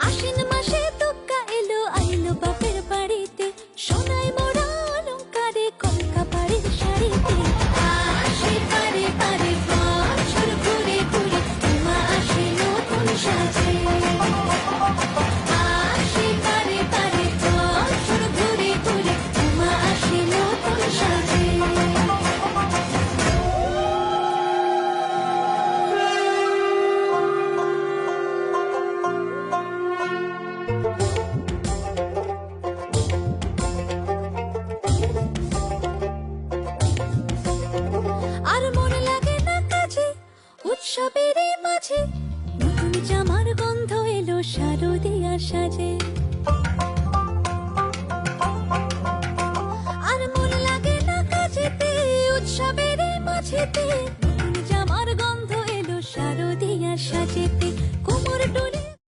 আশ্বিন মাসে তুক্কা এলো আইলো বাপের বাড়িতে, সোনায় মোড়া অলংকারে কলকা পাড়ের শাড়িতে। আসে পারে পারে বছর ঘুরে ঘুরে, মা আসে নতুন সাজে। আসে পারে পারে বছর ঘুরে ঘুরে, মা আসে নতুন সাজে। আর মন লাগে না কাজে, উৎসবের মাঝে নতুন জামার গন্ধ এলো শারদিয়া সাজে। আর মন লাগে না কাজেতে, উৎসবের মাঝেতে